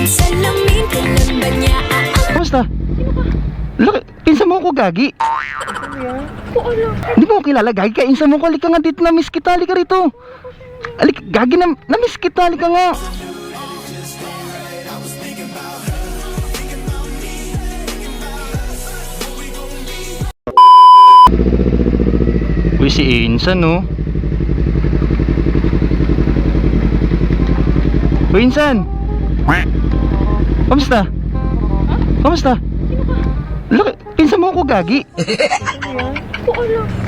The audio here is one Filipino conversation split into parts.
salamin, kailan ba niya Kamusta? Laki, pinsan mo ako, Gagi. Hindi mo ako kilala, Gagi. Kainsan mo ko, halika nga dito, na-miss kita, halika rito. Halika, Gagi, na-miss kita, halika nga. Uy, si Insan, no? Uy, Insan! Kamusta? Kamusta? Laki, pinsan mo ako, Gagi.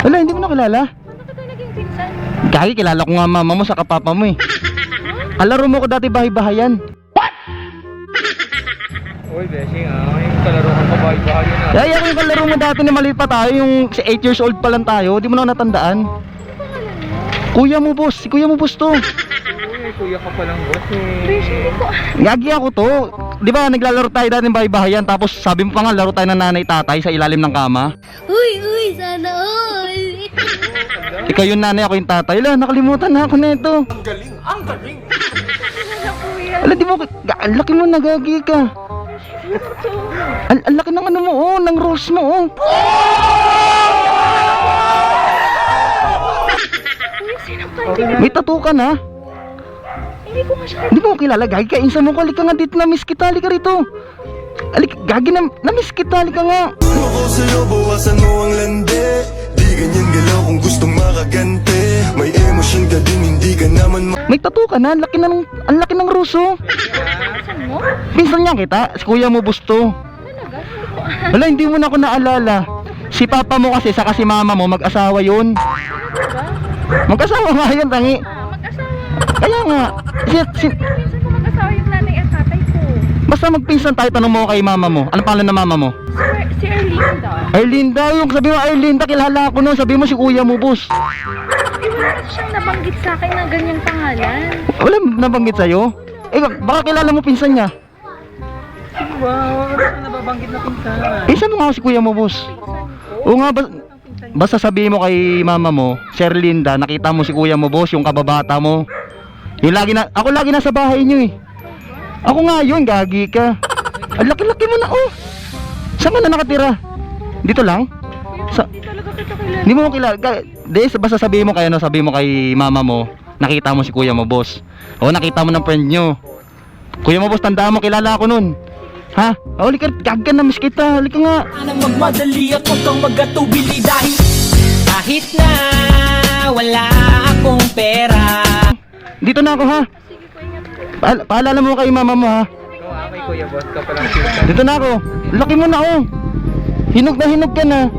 Wala, hindi mo na kilala. Gagi, kilala ko nga mama mo sa kapapa mo eh. Kalaro mo ko dati bahay-bahayan. Uy, Beshing, yung kalaro ka pa bahay-bahayan na. Ay, ako yung kalaro mo dati na maliit pa tayo, yung 8 years old pa lang tayo. Di mo na natandaan. Kuya mo, boss. Si kuya mo, boss to. Uy, kuya ka palang boss eh. Gagi ako to. Di ba naglalaro tayo dati ng bahay-bahayan, tapos sabi mo pa nga laro tayo ng nanay-tatay sa ilalim ng kama. Uy, sana all. Ikaw yung nanay, ako yung tatay. Ala, nakalimutan na ako na ito. Ang galing! Ala, di mo, ang laki mo, nagagi ka. Ang laki ng ano mo, oh, ng rose mo, oh. May tattoo ka na. Hindi mo kilala, Gagi. Kainsan mo ko, halika nga dito, na-miss kita, halika rito. Halika, Gagi, na-miss kita, halika nga. Ako sa'yo, bawasan mo ang lande. Di ganyan galaw kung gustong makagante. May emosyon ka din, hindi ka naman May tattoo ka na, ang laki ng ruso. Pinsan niya kita, si kuya mo busto. Wala, hindi mo na ako naalala. Si papa mo kasi, saka si mama mo, mag-asawa yun. Mag-asawa nga yun, tangi. Kaya nga, Pinsan ko mag-asawa yung nanay at tatay ko. basta magpinsan tayo, tanong mo kay mama mo. Anong pangalan ng mama mo? Si Erlinda. Erlinda, yung sabi mo Erlinda, kilala ko nun. Sabi mo si kuya mo, boss. Wala kasi siyang nabanggit sa akin na ganyang pangalan. Wala nabanggit sa'yo? Eh, baka kilala mo pinsan niya. Wow, ano ka nababanggit na pinsan? Eh, saan mo nga si kuya mo, boss? Oo nga, basta sabihin mo kay mama mo, Sir Linda, nakita mo si kuya mo, boss, yung kababata mo. Yung ako lagi nasa bahay niyo eh. Ako nga yun, Gagi ka. Ang laki-laki mo na, oh. Saan ka na nakatira? Dito lang? Hindi talaga kita kilala. Hindi mo kilala. Basta sabihin mo kay, sabihin mo kay mama mo, nakita mo si kuya mo, boss. O, nakita mo ng friend nyo. Kuya mo, boss, tandaan mo, kilala ako nun. Ha? O, halika, Gagi, na-miss kita. Halika nga. Nang magmadali at huwag kang magatubili dahil kahit na wala akong pera. Dito na ako, ha? Paalala mo kay mama mo, ha? Ikaw kay kuya boss ka palang pinsan. Dito na ako. Laki mo na, oh. Hinog ka na.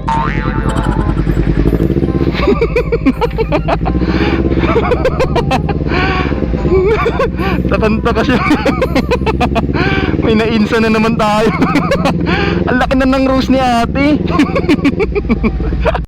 Tatanta ka siya. May nainsa na naman tayo. Ang laki na ng rose ni ate.